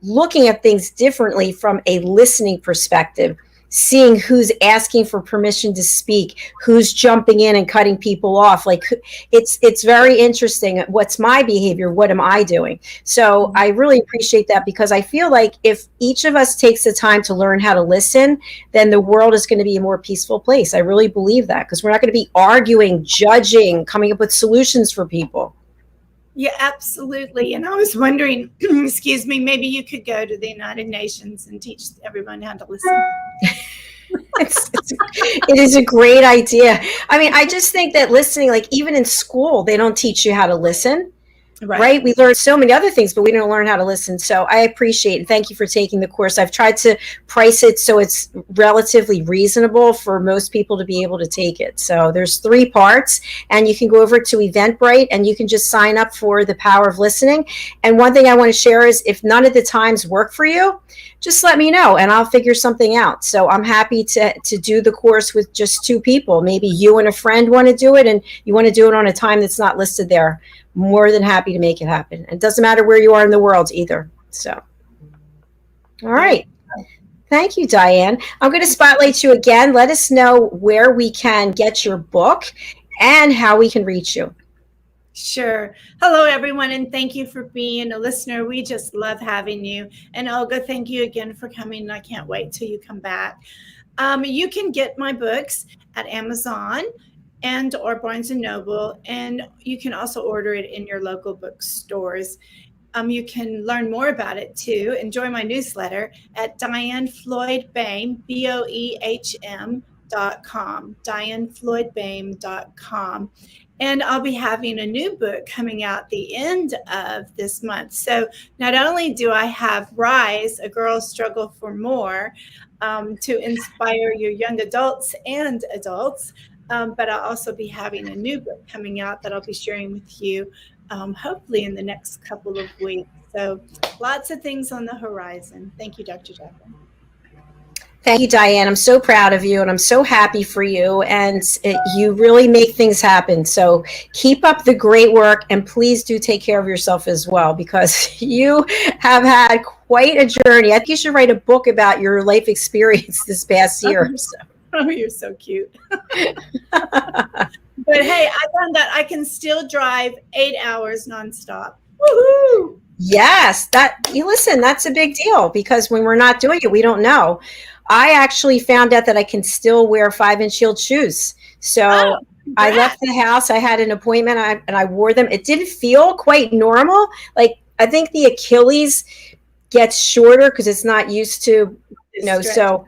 looking at things differently from a listening perspective, seeing who's asking for permission to speak, who's jumping in and cutting people off. Like, it's very interesting. What's my behavior? What am I doing? So I really appreciate that, because I feel like if each of us takes the time to learn how to listen, then the world is going to be a more peaceful place. I really believe that, because we're not going to be arguing, judging, coming up with solutions for people. Yeah, absolutely. And I was wondering, excuse me, maybe you could go to the United Nations and teach everyone how to listen. It is a great idea. I mean, I just think that listening, like even in school, they don't teach you how to listen. Right. We learn so many other things, but we don't learn how to listen. So I appreciate and thank you for taking the course. I've tried to price it so it's relatively reasonable for most people to be able to take it. So there's 3 parts, and you can go over to Eventbrite and you can just sign up for the power of listening. And one thing I want to share is if none of the times work for you, just let me know and I'll figure something out. So I'm happy to do the course with just 2 people. Maybe you and a friend want to do it and you want to do it on a time that's not listed there. More than happy to make it happen. It doesn't matter where you are in the world either. So, all right. Thank you, Diann. I'm going to spotlight you again. Let us know where we can get your book and how we can reach you. Sure. Hello, everyone, and thank you for being a listener. We just love having you. And Olga, thank you again for coming. I can't wait till you come back. You can get my books at Amazon and or Barnes & Noble, and you can also order it in your local bookstores. You can learn more about it too. Enjoy my newsletter at DiannFloydBoehm, BOEHM.com, DiannFloydBoehm.com. And I'll be having a new book coming out the end of this month. So not only do I have Rise, A Girl's Struggle for More, to inspire your young adults and adults, but I'll also be having a new book coming out that I'll be sharing with you hopefully in the next couple of weeks. So lots of things on the horizon. Thank you, Dr. Jacalyn. Thank you, Diann. I'm so proud of you and I'm so happy for you. And you really make things happen. So keep up the great work and please do take care of yourself as well, because you have had quite a journey. I think you should write a book about your life experience this past year. Oh, you're so cute. But hey, I found that I can still drive 8 hours nonstop. Woohoo! Yes, that's a big deal, because when we're not doing it, we don't know. I actually found out that I can still wear 5-inch heeled shoes. So I left the house. I had an appointment and I wore them. It didn't feel quite normal. Like, I think the Achilles gets shorter because it's not used to, so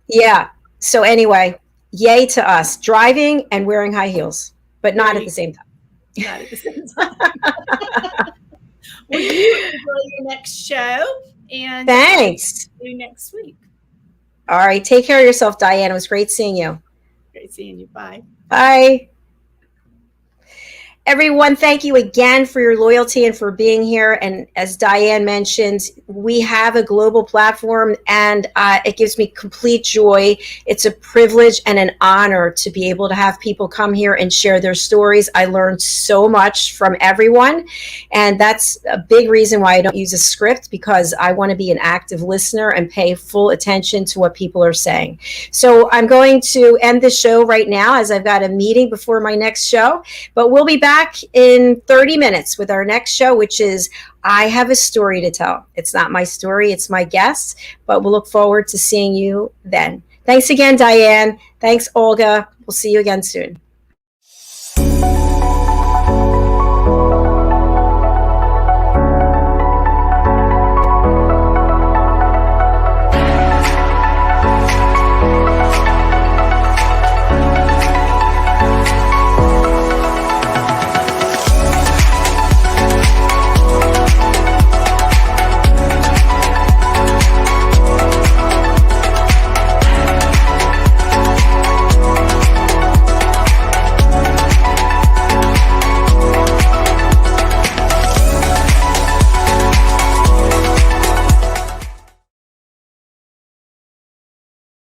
yeah. So anyway, yay to us, driving and wearing high heels, but not at the same time. Not at the same time. Well, you enjoy your next show, and thanks. See you next week. All right. Take care of yourself, Diann. It was great seeing you. Great seeing you. Bye. Bye. Everyone, thank you again for your loyalty and for being here. And as Diann mentioned, we have a global platform, and it gives me complete joy. It's a privilege and an honor to be able to have people come here and share their stories. I learned so much from everyone, and that's a big reason why I don't use a script, because I want to be an active listener and pay full attention to what people are saying. So I'm going to end the show right now, as I've got a meeting before my next show, but we'll be back in 30 minutes with our next show, which is I Have a Story to Tell. It's not my story, it's my guest, but we'll look forward to seeing you then. Thanks again, Diann. Thanks, Olga. We'll see you again soon.